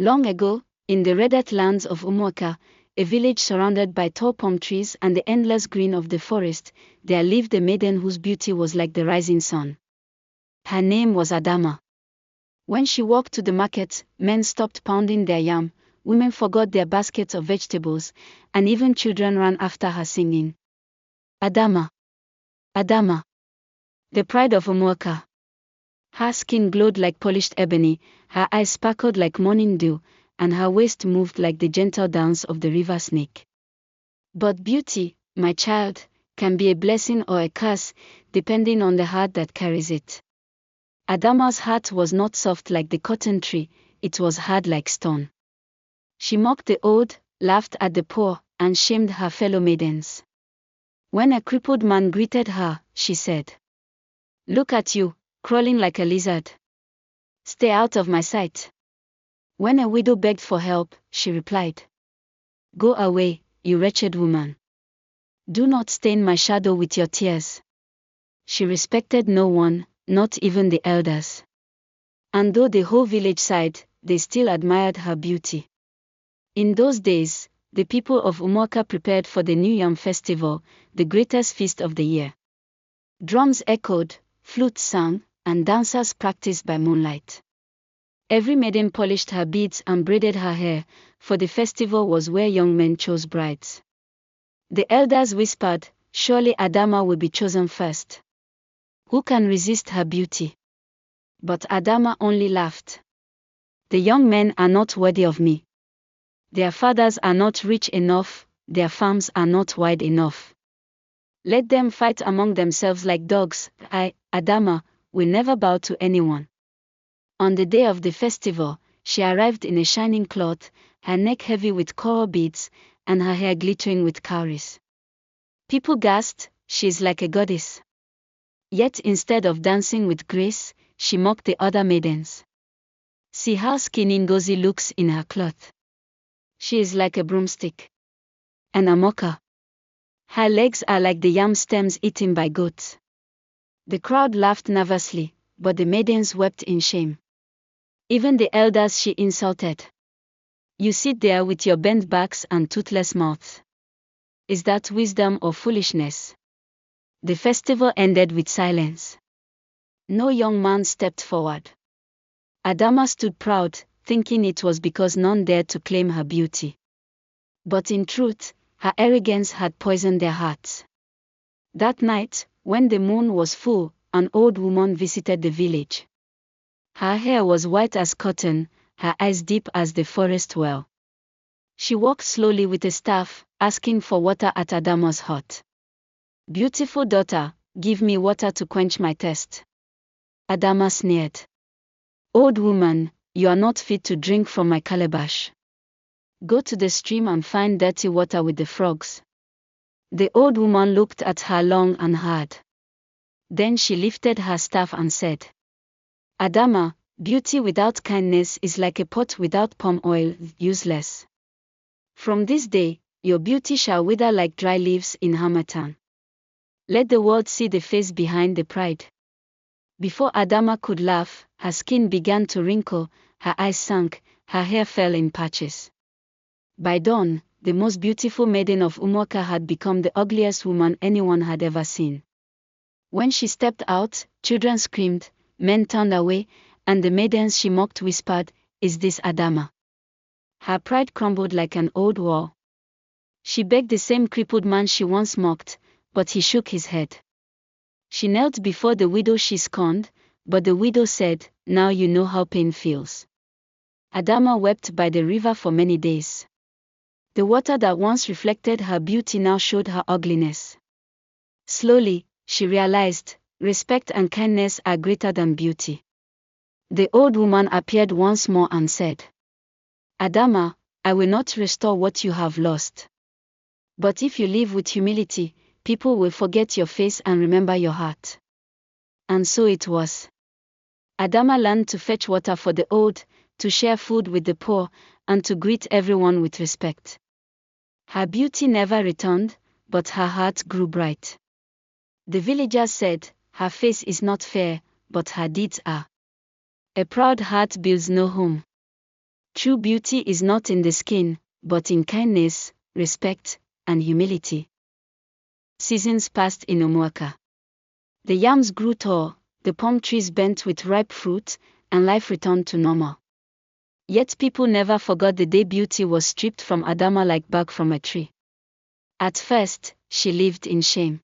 Long ago, in the reddish lands of Umuoka, a village surrounded by tall palm trees and the endless green of the forest, there lived a maiden whose beauty was like the rising sun. Her name was Adama. When she walked to the market, men stopped pounding their yam, women forgot their baskets of vegetables, and even children ran after her singing, Adama! Adama! The pride of Umuoka. Her skin glowed like polished ebony, her eyes sparkled like morning dew, and her waist moved like the gentle dance of the river snake. But beauty, my child, can be a blessing or a curse, depending on the heart that carries it. Adama's heart was not soft like the cotton tree, it was hard like stone. She mocked the old, laughed at the poor, and shamed her fellow maidens. When a crippled man greeted her, she said, "Look at you, crawling like a lizard. Stay out of my sight." When a widow begged for help, she replied, "Go away, you wretched woman. Do not stain my shadow with your tears." She respected no one, not even the elders. And though the whole village sighed, they still admired her beauty. In those days, the people of Umuoka prepared for the New Yam Festival, the greatest feast of the year. Drums echoed, flutes sang, and dancers practiced by moonlight. Every maiden polished her beads and braided her hair, for the festival was where young men chose brides. The elders whispered, "Surely Adama will be chosen first. Who can resist her beauty?" But Adama only laughed. "The young men are not worthy of me. Their fathers are not rich enough, their farms are not wide enough. Let them fight among themselves like dogs. I, Adama, will never bow to anyone." On the day of the festival, she arrived in a shining cloth, her neck heavy with coral beads, and her hair glittering with cowries. People gasped, "She is like a goddess." Yet instead of dancing with grace, she mocked the other maidens. "See how skinny Ngozi looks in her cloth. She is like a broomstick. And a mocker. Her legs are like the yam stems eaten by goats." The crowd laughed nervously, but the maidens wept in shame. Even the elders she insulted. "You sit there with your bent backs and toothless mouths. Is that wisdom or foolishness?" The festival ended with silence. No young man stepped forward. Adama stood proud, thinking it was because none dared to claim her beauty. But in truth, her arrogance had poisoned their hearts. That night, when the moon was full, an old woman visited the village. Her hair was white as cotton, her eyes deep as the forest well. She walked slowly with a staff, asking for water at Adama's hut. "Beautiful daughter, give me water to quench my thirst." Adama sneered. "Old woman, you are not fit to drink from my calabash. Go to the stream and find dirty water with the frogs." The old woman looked at her long and hard. Then she lifted her staff and said, "Adama, beauty without kindness is like a pot without palm oil, useless. From this day, your beauty shall wither like dry leaves in harmattan. Let the world see the face behind the pride." Before Adama could laugh, her skin began to wrinkle, her eyes sank, her hair fell in patches. By dawn, the most beautiful maiden of Umuoka had become the ugliest woman anyone had ever seen. When she stepped out, children screamed, men turned away, and the maidens she mocked whispered, "Is this Adama?" Her pride crumbled like an old wall. She begged the same crippled man she once mocked, but he shook his head. She knelt before the widow she scorned, but the widow said, "Now you know how pain feels." Adama wept by the river for many days. The water that once reflected her beauty now showed her ugliness. Slowly, she realized, respect and kindness are greater than beauty. The old woman appeared once more and said, "Adama, I will not restore what you have lost. But if you live with humility, people will forget your face and remember your heart." And so it was. Adama learned to fetch water for the old, to share food with the poor, and to greet everyone with respect. Her beauty never returned, but her heart grew bright. The villagers said, "Her face is not fair, but her deeds are." A proud heart builds no home. True beauty is not in the skin, but in kindness, respect, and humility. Seasons passed in Umuaka. The yams grew tall, the palm trees bent with ripe fruit, and life returned to normal. Yet people never forgot the day beauty was stripped from Adama like bark from a tree. At first, she lived in shame.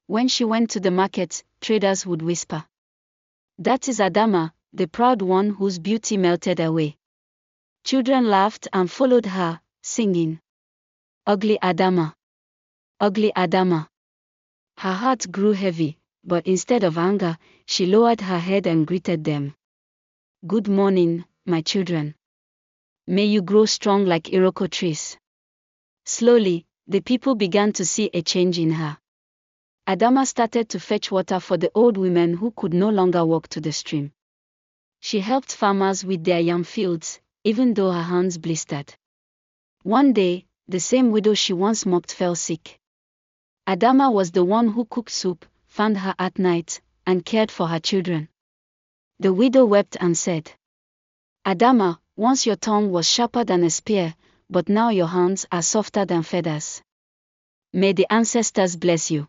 When she went to the market, traders would whisper, "That is Adama, the proud one whose beauty melted away." Children laughed and followed her, singing, "Ugly Adama! Ugly Adama!" Her heart grew heavy, but instead of anger, she lowered her head and greeted them. "Good morning, my children. May you grow strong like Iroko trees." Slowly, the people began to see a change in her. Adama started to fetch water for the old women who could no longer walk to the stream. She helped farmers with their yam fields, even though her hands blistered. One day, the same widow she once mocked fell sick. Adama was the one who cooked soup, fanned her at night, and cared for her children. The widow wept and said, "Adama, once your tongue was sharper than a spear, but now your hands are softer than feathers. May the ancestors bless you."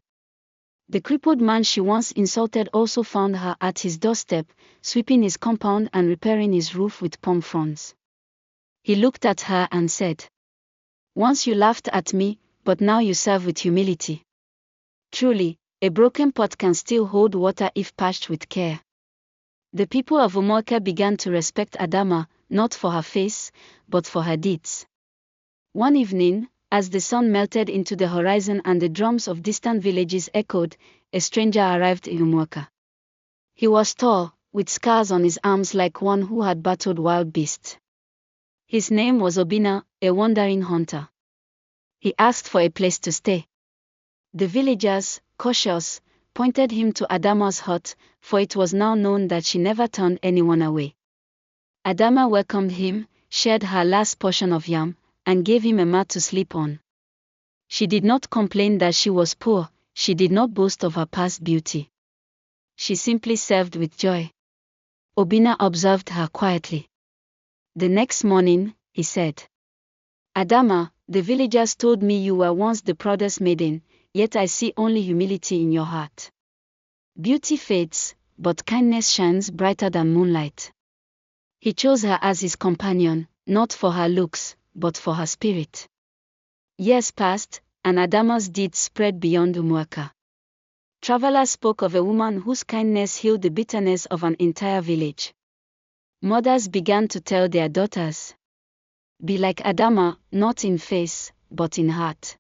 The crippled man she once insulted also found her at his doorstep, sweeping his compound and repairing his roof with palm fronds. He looked at her and said, "Once you laughed at me, but now you serve with humility." Truly, a broken pot can still hold water if patched with care. The people of Umuaka began to respect Adama, not for her face, but for her deeds. One evening, as the sun melted into the horizon and the drums of distant villages echoed, a stranger arrived in Umuaka. He was tall, with scars on his arms like one who had battled wild beasts. His name was Obina, a wandering hunter. He asked for a place to stay. The villagers, cautious, pointed him to Adama's hut, for it was now known that she never turned anyone away. Adama welcomed him, shared her last portion of yam, and gave him a mat to sleep on. She did not complain that she was poor, she did not boast of her past beauty. She simply served with joy. Obina observed her quietly. The next morning, he said, "Adama, the villagers told me you were once the proudest maiden, yet I see only humility in your heart. Beauty fades, but kindness shines brighter than moonlight." He chose her as his companion, not for her looks, but for her spirit. Years passed, and Adama's deeds spread beyond Umuaka. Travelers spoke of a woman whose kindness healed the bitterness of an entire village. Mothers began to tell their daughters, "Be like Adama, not in face, but in heart."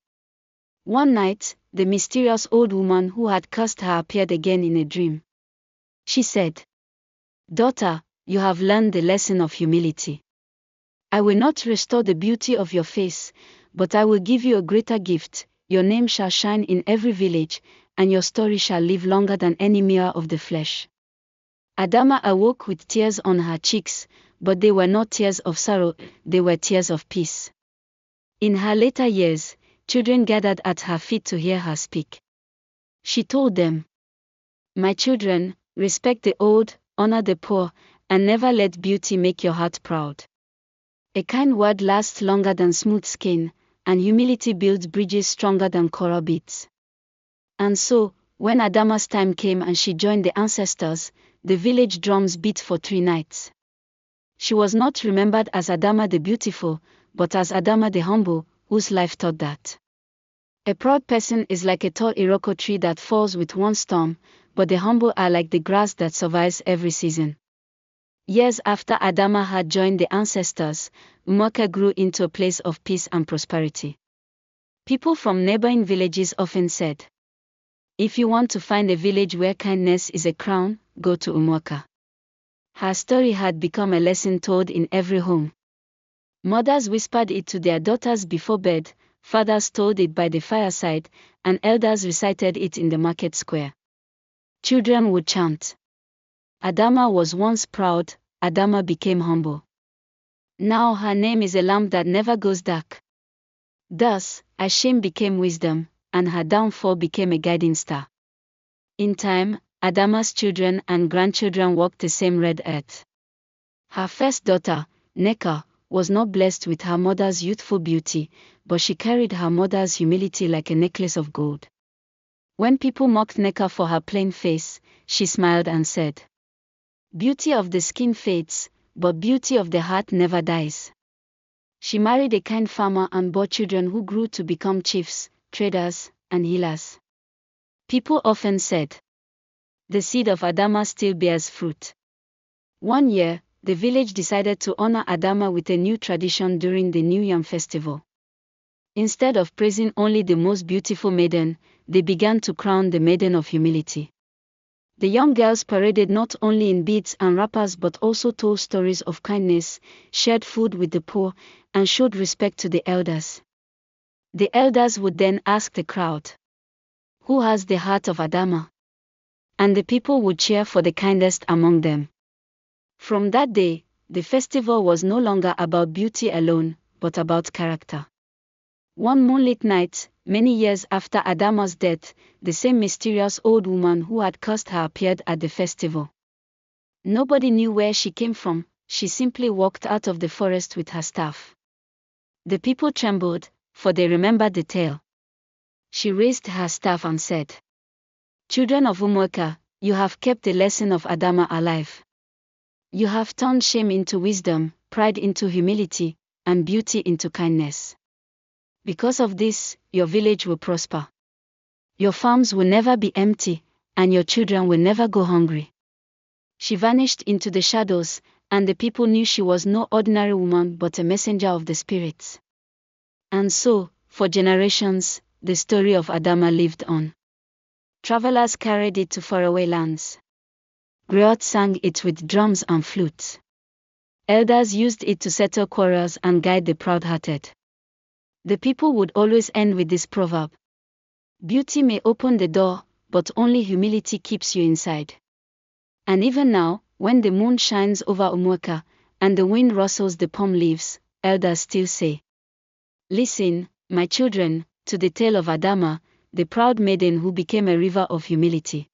One night, the mysterious old woman who had cursed her appeared again in a dream. She said, "Daughter, you have learned the lesson of humility. I will not restore the beauty of your face, but I will give you a greater gift. Your name shall shine in every village, and your story shall live longer than any mirror of the flesh." Adama awoke with tears on her cheeks, but they were not tears of sorrow, they were tears of peace. In her later years, children gathered at her feet to hear her speak. She told them, "My children, respect the old, honor the poor, and never let beauty make your heart proud. A kind word lasts longer than smooth skin, and humility builds bridges stronger than coral beads." And so, when Adama's time came and she joined the ancestors, the village drums beat for 3 nights. She was not remembered as Adama the beautiful, but as Adama the humble, whose life taught that a proud person is like a tall Iroko tree that falls with one storm, but the humble are like the grass that survives every season. Years after Adama had joined the ancestors, Umuaka grew into a place of peace and prosperity. People from neighboring villages often said, "If you want to find a village where kindness is a crown, go to Umuaka." Her story had become a lesson told in every home. Mothers whispered it to their daughters before bed, fathers told it by the fireside, and elders recited it in the market square. Children would chant, "Adama was once proud, Adama became humble. Now her name is a lamp that never goes dark." Thus, her shame became wisdom, and her downfall became a guiding star. In time, Adama's children and grandchildren walked the same red earth. Her first daughter, Neka, was not blessed with her mother's youthful beauty, but she carried her mother's humility like a necklace of gold. When people mocked Neka for her plain face, she smiled and said, "Beauty of the skin fades, but beauty of the heart never dies." She married a kind farmer and bore children who grew to become chiefs, traders, and healers. People often said, "The seed of Adama still bears fruit." One year, the village decided to honor Adama with a new tradition during the New Yam festival. Instead of praising only the most beautiful maiden, they began to crown the Maiden of Humility. The young girls paraded not only in beads and wrappers but also told stories of kindness, shared food with the poor, and showed respect to the elders. The elders would then ask the crowd, "Who has the heart of Adama?" And the people would cheer for the kindest among them. From that day, the festival was no longer about beauty alone, but about character. One moonlit night, many years after Adama's death, the same mysterious old woman who had cursed her appeared at the festival. Nobody knew where she came from, she simply walked out of the forest with her staff. The people trembled, for they remembered the tale. She raised her staff and said, "Children of Umuoka, you have kept the lesson of Adama alive. You have turned shame into wisdom, pride into humility, and beauty into kindness. Because of this, your village will prosper. Your farms will never be empty, and your children will never go hungry." She vanished into the shadows, and the people knew she was no ordinary woman but a messenger of the spirits. And so, for generations, the story of Adama lived on. Travelers carried it to faraway lands. Griots sang it with drums and flutes. Elders used it to settle quarrels and guide the proud-hearted. The people would always end with this proverb: "Beauty may open the door, but only humility keeps you inside." And even now, when the moon shines over Umuoka, and the wind rustles the palm leaves, elders still say, "Listen, my children, to the tale of Adama, the proud maiden who became a river of humility."